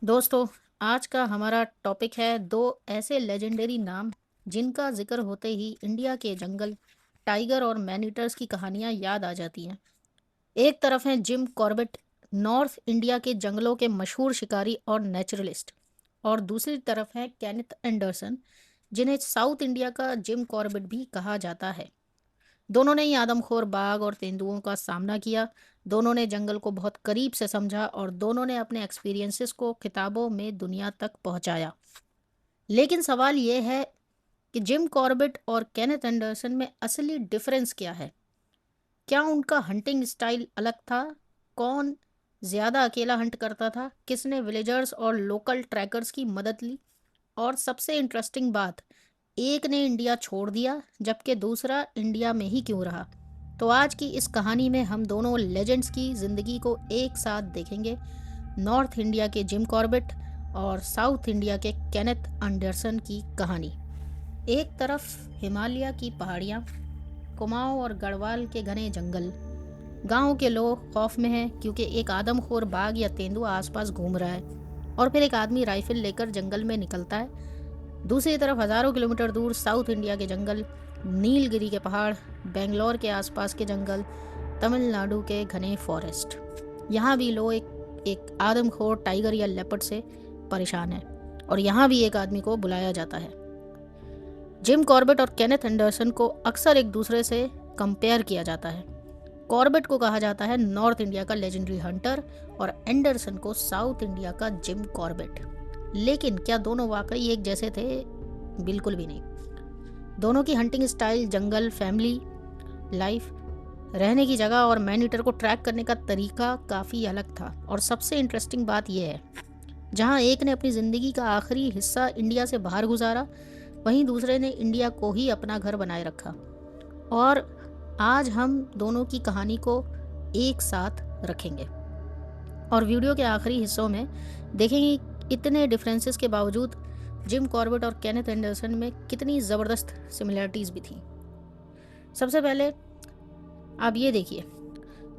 दोस्तों, आज का हमारा टॉपिक है दो ऐसे लेजेंडरी नाम जिनका जिक्र होते ही इंडिया के जंगल, टाइगर और मैनीटर्स की कहानियां याद आ जाती हैं। एक तरफ हैं जिम कॉर्बेट, नॉर्थ इंडिया के जंगलों के मशहूर शिकारी और नेचुरलिस्ट, और दूसरी तरफ है केनिथ एंडरसन, जिन्हें साउथ इंडिया का जिम कॉर्बेट भी कहा जाता है। दोनों ने ही आदमखोर बाघ और तेंदुओं का सामना किया। दोनों ने जंगल को बहुत करीब से समझा और दोनों ने अपने एक्सपीरियंसेस को किताबों में दुनिया तक पहुंचाया। लेकिन सवाल यह है कि जिम कॉर्बेट और केनेथ एंडरसन में असली डिफरेंस क्या है? क्या उनका हंटिंग स्टाइल अलग था? कौन ज्यादा अकेला हंट करता था? किसने विलेजर्स और लोकल ट्रैकर्स की मदद ली? और सबसे इंटरेस्टिंग बात, एक ने इंडिया छोड़ दिया जबकि दूसरा इंडिया में ही क्यों रहा? तो आज की इस कहानी में हम दोनों लेजेंड्स की जिंदगी को एक साथ देखेंगे। नॉर्थ इंडिया के जिम कॉर्बेट और साउथ इंडिया के केनेथ एंडरसन की कहानी। एक तरफ हिमालय की पहाड़ियाँ, कुमाऊं और गढ़वाल के घने जंगल। गांव के लोग खौफ में हैं क्योंकि एक आदमखोर बाघ या तेंदुआ आसपास घूम रहा है। और फिर एक आदमी राइफल लेकर जंगल में निकलता है। दूसरी तरफ हजारों किलोमीटर दूर साउथ इंडिया के जंगल, नीलगिरी के पहाड़, बेंगलोर के आसपास के जंगल, तमिलनाडु के घने फॉरेस्ट। यहाँ भी लोग एक आदमखोर टाइगर या लेपर्ड से परेशान है, और यहाँ भी एक आदमी को बुलाया जाता है। जिम कॉर्बेट और केनेथ एंडरसन को अक्सर एक दूसरे से कंपेयर किया जाता है। कॉर्बेट को कहा जाता है नॉर्थ इंडिया का लेजेंडरी हंटर और एंडरसन को साउथ इंडिया का जिम कॉर्बेट। लेकिन क्या दोनों वाकई एक जैसे थे? बिल्कुल भी नहीं। दोनों की हंटिंग स्टाइल, जंगल, फैमिली लाइफ, रहने की जगह और मैन ईटर को ट्रैक करने का तरीका काफ़ी अलग था। और सबसे इंटरेस्टिंग बात यह है, जहाँ एक ने अपनी ज़िंदगी का आखिरी हिस्सा इंडिया से बाहर गुजारा, वहीं दूसरे ने इंडिया को ही अपना घर बनाए रखा। और आज हम दोनों की कहानी को एक साथ रखेंगे और वीडियो के आखिरी हिस्सों में देखेंगे इतने डिफरेंसेस के बावजूद जिम कॉर्बेट और केनेथ एंडरसन में कितनी ज़बरदस्त सिमिलरिटीज़ भी थी। सबसे पहले आप ये देखिए,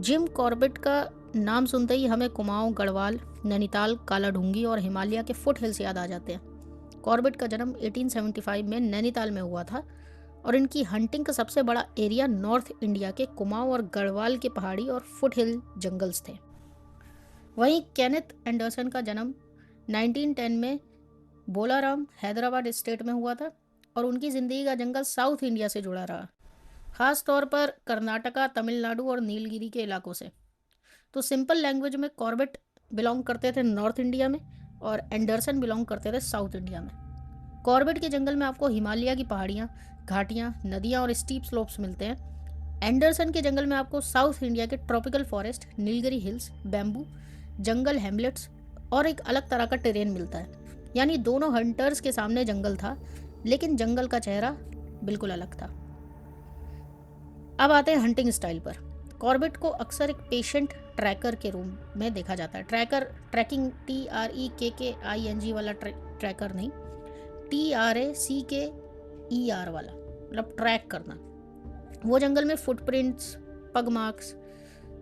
जिम कॉर्बेट का नाम सुनते ही हमें कुमाऊं, गढ़वाल, नैनीताल, काला ढूंगी और हिमालय के फुट हिल्स याद आ जाते हैं। कॉर्बेट का जन्म 1875 में नैनीताल में हुआ था और इनकी हंटिंग का सबसे बड़ा एरिया नॉर्थ इंडिया के कुमाऊं और गढ़वाल के पहाड़ी और फुट हिल जंगल्स थे। वहीं केनेथ एंडरसन का जन्म 1910 में बोलाराम, हैदराबाद स्टेट में हुआ था और उनकी ज़िंदगी का जंगल साउथ इंडिया से जुड़ा रहा, खास तौर पर कर्नाटका, तमिलनाडु और नीलगिरी के इलाकों से। तो सिंपल लैंग्वेज में कॉर्बेट बिलोंग करते थे नॉर्थ इंडिया में और एंडरसन बिलोंग करते थे साउथ इंडिया में। कॉर्बेट के जंगल में आपको हिमालय की पहाड़ियाँ, घाटियाँ, नदियाँ और स्टीप स्लोप्स मिलते हैं। एंडरसन के जंगल में आपको साउथ इंडिया के tropical forest, Nilgiri hills, bamboo जंगल, हैमलेट्स और एक अलग तरह का टेरेन मिलता है। यानी दोनों हंटर्स के सामने जंगल था, लेकिन जंगल का चेहरा बिल्कुल अलग था। अब आते हैं हंटिंग स्टाइल पर। कॉर्बेट को अक्सर एक पेशेंट ट्रैकर के रूप में देखा जाता है। ट्रैकर, ट्रैकिंग, TREKKING वाला ट्रैकर नहीं, TRACKER वाला, मतलब ट्रैक करना। वो जंगल में फुटप्रिंट्स, पग marks,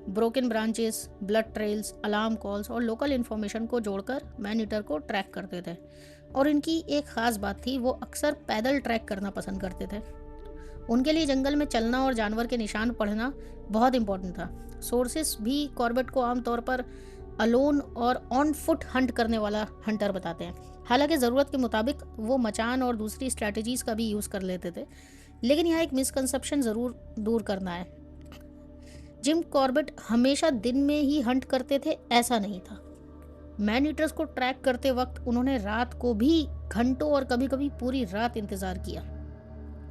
broken branches, blood trails, alarm calls और लोकल इन्फॉर्मेशन को जोड़कर मैन ईटर को ट्रैक करते थे। और इनकी एक ख़ास बात थी, वो अक्सर पैदल ट्रैक करना पसंद करते थे। उनके लिए जंगल में चलना और जानवर के निशान पढ़ना बहुत इंपॉर्टेंट था। सोर्सेस भी कॉर्बेट को आमतौर पर अलोन और ऑन फुट हंट करने वाला हंटर बताते हैं। हालांकि ज़रूरत के मुताबिक वो मचान और दूसरी स्ट्रैटेजीज़ का भी यूज़ कर लेते थे। लेकिन यहाँ एक मिसकंसेप्शन ज़रूर दूर करना है। जिम कॉर्बेट हमेशा दिन में ही हंट करते थे, ऐसा नहीं था। मैन ईटर्स को ट्रैक करते वक्त उन्होंने रात को भी घंटों और कभी कभी पूरी रात इंतजार किया।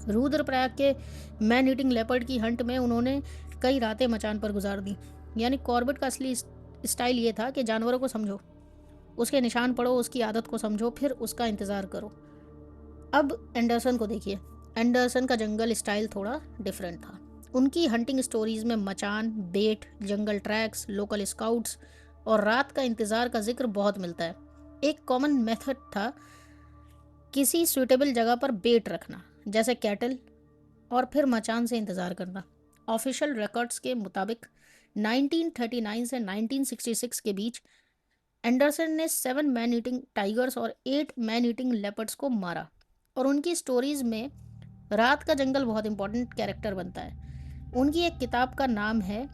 रुद्रप्रयाग के मैन ईटिंग लेपर्ड की हंट में उन्होंने कई रातें मचान पर गुजार दी। यानी कॉर्बेट का असली स्टाइल ये था कि जानवरों को समझो, उसके निशान पढ़ो, उसकी आदत को समझो, फिर उसका इंतज़ार करो। अब एंडरसन को देखिए। एंडरसन का जंगल स्टाइल थोड़ा डिफरेंट था। उनकी हंटिंग स्टोरीज में मचान, बेट, जंगल ट्रैक्स, लोकल स्काउट्स और रात का इंतज़ार का जिक्र बहुत मिलता है। एक कॉमन मेथड था किसी सूटेबल जगह पर बेट रखना, जैसे कैटल, और फिर मचान से इंतज़ार करना। ऑफिशियल रिकॉर्ड्स के मुताबिक 1939 से 1966 के बीच एंडरसन ने 7 मैन ईटिंग टाइगर्स और 8 मैन ईटिंग लेपर्ड्स को मारा, और उनकी स्टोरीज में रात का जंगल बहुत इंपॉर्टेंट कैरेक्टर बनता है। उनकी एक किताब का नाम है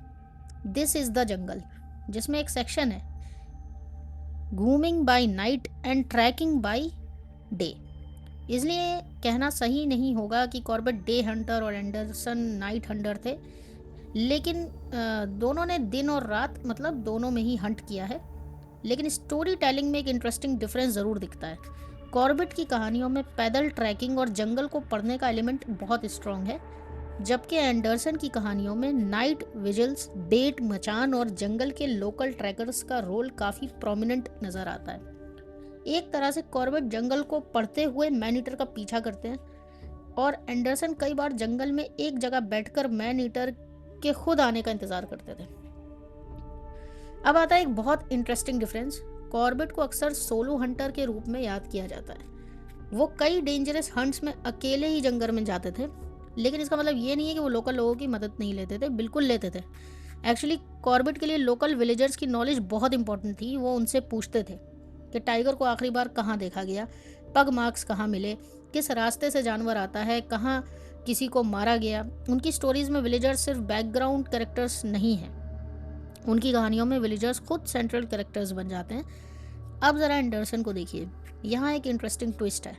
दिस इज द जंगल, जिसमें एक सेक्शन है घूमिंग by night and tracking by day. इसलिए कहना सही नहीं होगा कि कॉर्बेट डे हंटर और एंडरसन नाइट हंटर थे, लेकिन दोनों ने दिन और रात मतलब दोनों में ही हंट किया है। लेकिन स्टोरी टेलिंग में एक इंटरेस्टिंग डिफरेंस ज़रूर दिखता है। कॉर्बेट की कहानियों में पैदल ट्रैकिंग और जंगल को पढ़ने का एलिमेंट बहुत स्ट्रॉन्ग है, जबकि एंडरसन की कहानियों में नाइट विजिल्स, बेट मचान और जंगल के लोकल ट्रैकर्स का रोल काफ़ी प्रोमिनेंट नज़र आता है। एक तरह से कॉर्बेट जंगल को पढ़ते हुए मैन ईटर का पीछा करते हैं, और एंडरसन कई बार जंगल में एक जगह बैठकर मैन ईटर के खुद आने का इंतज़ार करते थे। अब आता है एक बहुत इंटरेस्टिंग डिफरेंस। कॉर्बेट को अक्सर सोलो हंटर के रूप में याद किया जाता है। वो कई डेंजरस हंट्स में अकेले ही जंगल में जाते थे, लेकिन इसका मतलब ये नहीं है कि वो लोकल लोगों की मदद नहीं लेते थे, बिल्कुल लेते थे। एक्चुअली कॉर्बेट के लिए लोकल विलेजर्स की नॉलेज बहुत इंपॉर्टेंट थी। वो उनसे पूछते थे कि टाइगर को आखिरी बार कहाँ देखा गया, पग मार्क्स कहाँ मिले, किस रास्ते से जानवर आता है, कहाँ किसी को मारा गया। उनकी स्टोरीज में विलेजर्स सिर्फ बैकग्राउंड कैरेक्टर्स नहीं हैं, उनकी कहानियों में विलेजर्स खुद सेंट्रल कैरेक्टर्स बन जाते हैं। अब ज़रा एंडरसन को देखिए, यहाँ एक इंटरेस्टिंग ट्विस्ट है।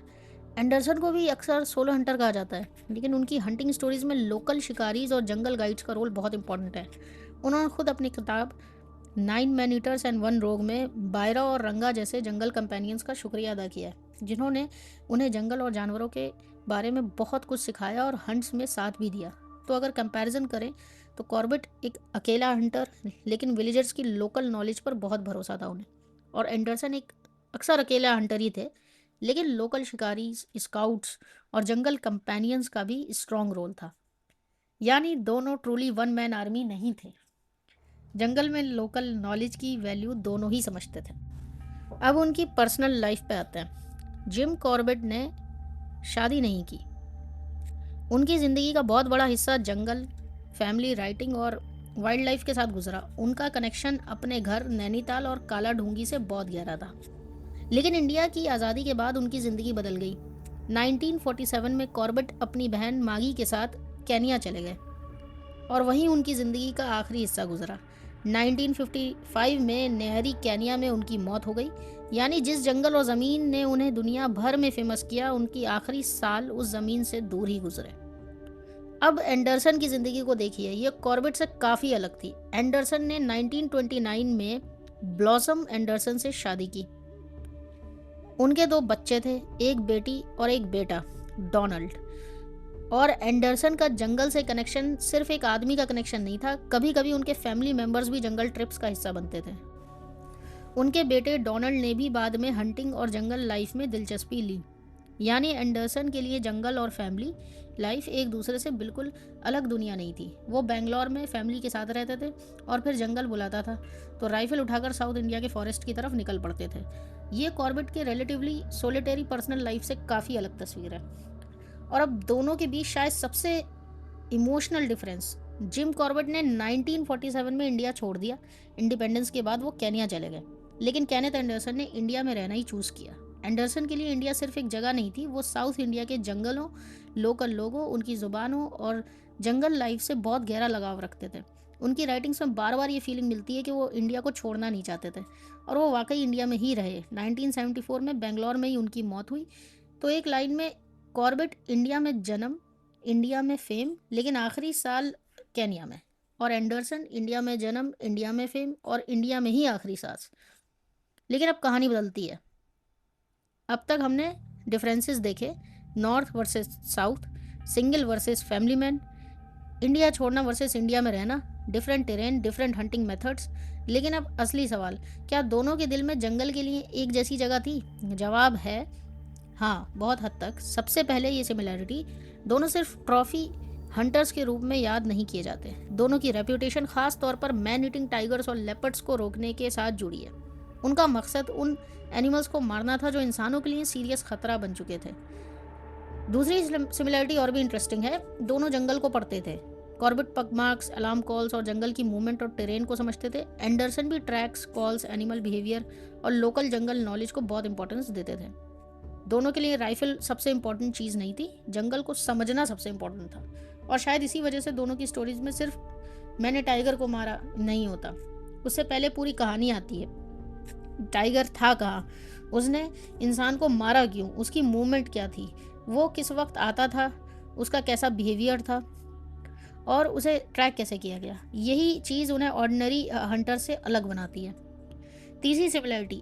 एंडरसन को भी अक्सर सोलो हंटर कहा जाता है, लेकिन उनकी हंटिंग स्टोरीज में लोकल शिकारीज और जंगल गाइड्स का रोल बहुत इंपॉर्टेंट है। उन्होंने खुद अपनी किताब 9 मैन ईटर्स एंड 1 रोग में बायरा और रंगा जैसे जंगल कंपेनियंस का शुक्रिया अदा किया है, जिन्होंने उन्हें जंगल और जानवरों के बारे में बहुत कुछ सिखाया और हंट्स में साथ भी दिया। तो अगर कंपैरिजन करें तो कॉर्बेट एक अकेला हंटर, लेकिन विलेजर्स की लोकल नॉलेज पर बहुत भरोसा था उन्हें, और एंडरसन एक अक्सर अकेला हंटर ही थे, लेकिन लोकल शिकारी, स्काउट्स और जंगल कंपेनियंस का भी स्ट्रॉन्ग रोल था। यानी दोनों ट्रूली वन मैन आर्मी नहीं थे। जंगल में लोकल नॉलेज की वैल्यू दोनों ही समझते थे। अब उनकी पर्सनल लाइफ पे आते हैं। जिम कॉर्बेट ने शादी नहीं की। उनकी ज़िंदगी का बहुत बड़ा हिस्सा जंगल, फैमिली, राइटिंग और वाइल्ड लाइफ के साथ गुजरा। उनका कनेक्शन अपने घर नैनीताल और काला ढूंगी से बहुत गहरा था। लेकिन इंडिया की आज़ादी के बाद उनकी ज़िंदगी बदल गई। 1947 में कॉर्बेट अपनी बहन मागी के साथ केनिया चले गए, और वहीं उनकी ज़िंदगी का आखिरी हिस्सा गुजरा। 1955 में नेहरी केनिया में उनकी मौत हो गई। यानी जिस जंगल और ज़मीन ने उन्हें दुनिया भर में फेमस किया, उनकी आखिरी साल उस ज़मीन से दूर ही गुजरे। अब एंडरसन की ज़िंदगी को देखिए, ये कॉर्बेट से काफ़ी अलग थी। एंडरसन ने 1929 में ब्लॉसम एंडरसन से शादी की। उनके 2 बच्चे थे, एक बेटी और एक बेटा डोनाल्ड। और एंडरसन का जंगल से कनेक्शन सिर्फ एक आदमी का कनेक्शन नहीं था, कभी कभी उनके फैमिली मेंबर्स भी जंगल ट्रिप्स का हिस्सा बनते थे। उनके बेटे डोनाल्ड ने भी बाद में हंटिंग और जंगल लाइफ में दिलचस्पी ली। यानी एंडरसन के लिए जंगल और फैमिली लाइफ एक दूसरे से बिल्कुल अलग दुनिया नहीं थी। वो बेंगलोर में फैमिली के साथ रहते थे, और फिर जंगल बुलाता था तो राइफल उठाकर साउथ इंडिया के फॉरेस्ट की तरफ निकल पड़ते थे। ये कॉर्बेट के रिलेटिवली सोलिटरी पर्सनल लाइफ से काफ़ी अलग तस्वीर है। और अब दोनों के बीच शायद सबसे इमोशनल डिफरेंस, जिम कॉर्बेट ने 1947 में इंडिया छोड़ दिया। इंडिपेंडेंस के बाद वो केनिया चले गए, लेकिन केनेथ एंडरसन ने इंडिया में रहना ही चूज़ किया। एंडरसन के लिए इंडिया सिर्फ एक जगह नहीं थी, वो साउथ इंडिया के जंगलों, लोकल लोगों, उनकी ज़ुबानों और जंगल लाइफ से बहुत गहरा लगाव रखते थे। उनकी राइटिंग्स में बार बार ये फीलिंग मिलती है कि वो इंडिया को छोड़ना नहीं चाहते थे, और वो वाकई इंडिया में ही रहे। 1974 में बेंगलोर में ही उनकी मौत हुई। तो एक लाइन में, कॉर्बेट इंडिया में जन्म, इंडिया में फेम, लेकिन आखिरी साल केनिया में। और एंडरसन इंडिया में जन्म, इंडिया में फेम और इंडिया में ही आखिरी सांस। लेकिन अब कहानी बदलती है। अब तक हमने डिफरेंसेस देखे, north versus south, single versus family man, India छोड़ना वर्सेस इंडिया में रहना, different terrain, different hunting methods. लेकिन अब असली सवाल, क्या दोनों के दिल में जंगल के लिए एक जैसी जगह थी? जवाब है हाँ, बहुत हद तक। सबसे पहले ये सिमिलैरिटी, दोनों सिर्फ ट्रॉफी हंटर्स के रूप में याद नहीं किए जाते। दोनों की रेप्यूटेशन खास तौर पर मैन ईटिंग टाइगर्स और लेपर्ड्स को रोकने के साथ जुड़ी है। उनका मकसद उन एनिमल्स को मारना था जो इंसानों के लिए सीरियस खतरा बन चुके थे। दूसरी सिमिलैरिटी और भी इंटरेस्टिंग है, दोनों जंगल को पढ़ते थे। कॉर्बेट पग मार्क्स, अलार्म कॉल्स और जंगल की मूवमेंट और टेरेन को समझते थे। एंडरसन भी ट्रैक्स, कॉल्स, एनिमल बिहेवियर और लोकल जंगल नॉलेज को बहुत इंपॉर्टेंस देते थे। दोनों के लिए राइफल सबसे इंपॉर्टेंट चीज़ नहीं थी, जंगल को समझना सबसे इंपॉर्टेंट था। और शायद इसी वजह से दोनों की स्टोरीज में सिर्फ मैंने टाइगर को मारा नहीं होता, उससे पहले पूरी कहानी आती है। टाइगर था कहाँ, उसने इंसान को मारा क्यों, उसकी मूवमेंट क्या थी, वो किस वक्त आता था, उसका कैसा बिहेवियर था और उसे ट्रैक कैसे किया गया। यही चीज़ उन्हें ऑर्डिनरी हंटर से अलग बनाती है। तीसरी सिमिलरिटी,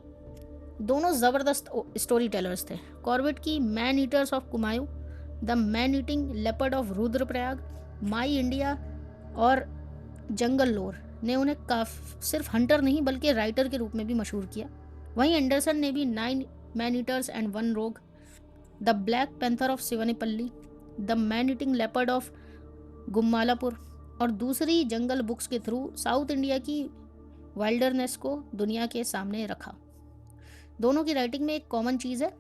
दोनों ज़बरदस्त स्टोरी टेलर्स थे। कॉर्बेट की man eaters of Kumaon, the man eating leopard of Rudraprayag, my India और जंगल लोर ने उन्हें सिर्फ हंटर नहीं बल्कि राइटर के रूप में भी मशहूर किया। वहीं एंडरसन ने भी 9 man eaters and 1 rogue, the black panther of Sivanipalli, the man eating leopard of Gummalapur और दूसरी जंगल बुक्स के थ्रू साउथ इंडिया की वाइल्डरनेस को दुनिया के सामने रखा। दोनों की राइटिंग में एक कॉमन चीज़ है,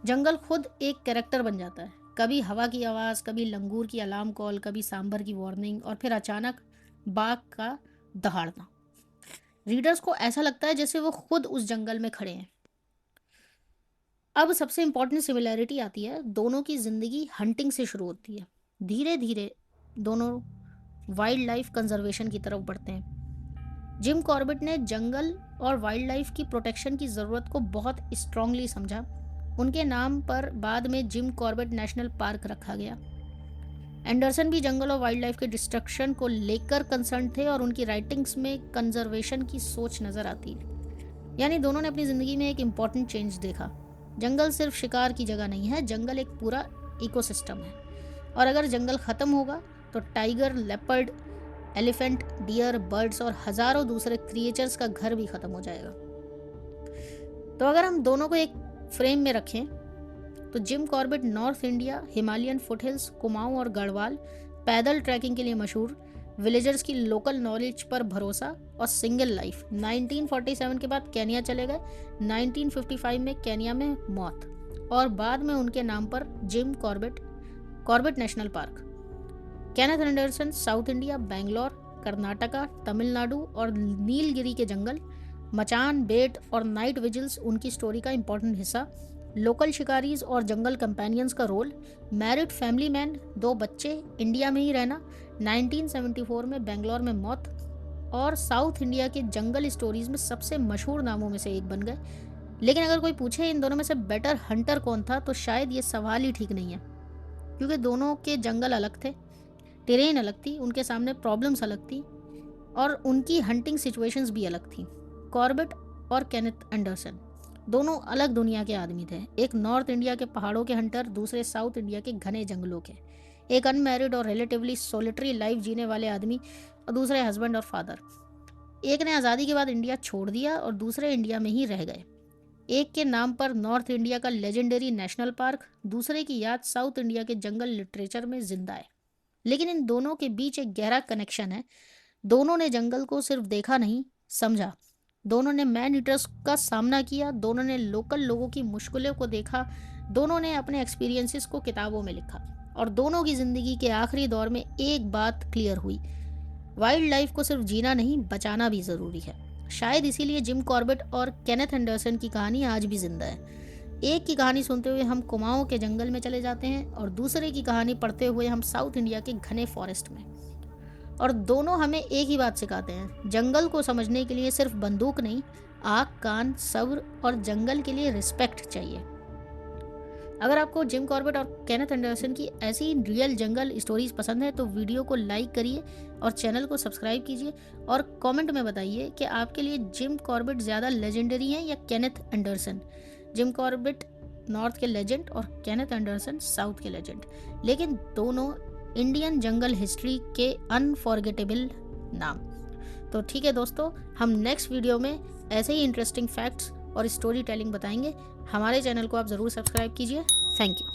जंगल खुद एक कैरेक्टर बन जाता है। कभी हवा की आवाज़, कभी लंगूर की अलार्म कॉल, कभी सांभर की वार्निंग और फिर अचानक बाघ का दहाड़ना। रीडर्स को ऐसा लगता है जैसे वो खुद उस जंगल में खड़े हैं। अब सबसे इंपॉर्टेंट सिमिलैरिटी आती है, दोनों की ज़िंदगी हंटिंग से शुरू होती है। धीरे धीरे दोनों वाइल्ड लाइफ कंजर्वेशन की तरफ बढ़ते हैं। जिम कॉर्बेट ने जंगल और वाइल्ड लाइफ की प्रोटेक्शन की ज़रूरत को बहुत स्ट्रांगली समझा। उनके नाम पर बाद में जिम कॉर्बेट नेशनल पार्क रखा गया। एंडरसन भी जंगल और वाइल्ड लाइफ के डिस्ट्रक्शन को लेकर कंसर्न थे और उनकी राइटिंग्स में कंजर्वेशन की सोच नज़र आती है। यानी दोनों ने अपनी ज़िंदगी में एक इम्पॉर्टेंट चेंज देखा। जंगल सिर्फ शिकार की जगह नहीं है, जंगल एक पूरा इकोसिस्टम है और अगर जंगल ख़त्म होगा तो tiger, leopard, elephant, deer, birds और हज़ारों दूसरे क्रिएचर्स का घर भी ख़त्म हो जाएगा। तो अगर हम दोनों को एक फ्रेम में रखें तो Jim Corbett north India, Himalayan foothills, Kumaon और गढ़वाल, पैदल ट्रैकिंग के लिए मशहूर, विलेजर्स की लोकल नॉलेज पर भरोसा और सिंगल लाइफ। 1947 के बाद केनिया चले गए, 1955 में केनिया में मौत और बाद में उनके नाम पर Jim Corbett national park. Kenneth Anderson south India, Bangalore, Karnataka, Tamil Nadu और नीलगिरी के जंगल, मचान, बेट और नाइट विजिल्स उनकी स्टोरी का इंपॉर्टेंट हिस्सा। लोकल शिकारीज और जंगल कंपेनियंस का रोल, मैरिड फैमिली मैन, 2 बच्चे, इंडिया में ही रहना, 1974 में बेंगलोर में मौत और साउथ इंडिया के जंगल स्टोरीज में सबसे मशहूर नामों में से एक बन गए। लेकिन अगर कोई पूछे इन दोनों में से बेटर हंटर कौन था तो शायद ये सवाल ही ठीक नहीं है, क्योंकि दोनों के जंगल अलग थे, टेरेन अलग थी, उनके सामने प्रॉब्लम्स अलग थी और उनकी हंटिंग सिचुएशंस भी अलग थी। कॉर्बेट और केनेथ एंडरसन दोनों अलग दुनिया के आदमी थे। एक नॉर्थ इंडिया के पहाड़ों के हंटर, दूसरे साउथ इंडिया के घने जंगलों के। एक अनमैरिड और रिलेटिवली सोलिटरी लाइफ जीने वाले आदमी और दूसरे हस्बैंड और फादर। एक ने आज़ादी के बाद इंडिया छोड़ दिया और दूसरे इंडिया में ही रह गए। एक के नाम पर नॉर्थ इंडिया का लेजेंडरी नेशनल पार्क, दूसरे की याद साउथ इंडिया के जंगल लिटरेचर में जिंदा है। लेकिन इन दोनों के बीच एक गहरा कनेक्शन है। दोनों ने जंगल को सिर्फ देखा नहीं, समझा। दोनों ने मैन ईटर्स का सामना किया, दोनों ने लोकल लोगों की मुश्किलों को देखा, दोनों ने अपने एक्सपीरियंसेस को किताबों में लिखा और दोनों की ज़िंदगी के आखिरी दौर में एक बात क्लियर हुई, वाइल्ड लाइफ को सिर्फ जीना नहीं, बचाना भी ज़रूरी है। शायद इसीलिए जिम कॉर्बेट और केनेथ एंडरसन की कहानी आज भी जिंदा है। एक की कहानी सुनते हुए हम कुमाऊं के जंगल में चले जाते हैं और दूसरे की कहानी पढ़ते हुए हम साउथ इंडिया के घने फॉरेस्ट में। और दोनों हमें एक ही बात सिखाते हैं, जंगल को समझने के लिए सिर्फ बंदूक नहीं, आँख, कान, सब्र और जंगल के लिए रिस्पेक्ट चाहिए। अगर आपको जिम कॉर्बेट और केनेथ एंडरसन की ऐसी रियल जंगल स्टोरीज पसंद है तो वीडियो को लाइक करिए और चैनल को सब्सक्राइब कीजिए और कमेंट में बताइए कि आपके लिए जिम कॉर्बेट ज़्यादा लेजेंडरी हैं या Kenneth Anderson. Jim Corbett north के लेजेंड और केनेथ एंडरसन साउथ के लेजेंड, लेकिन दोनों इंडियन जंगल हिस्ट्री के अनफॉरगेटेबल नाम। तो ठीक है दोस्तों, हम नेक्स्ट वीडियो में ऐसे ही इंटरेस्टिंग फैक्ट्स और स्टोरी टेलिंग बताएंगे। हमारे चैनल को आप ज़रूर सब्सक्राइब कीजिए। Thank you.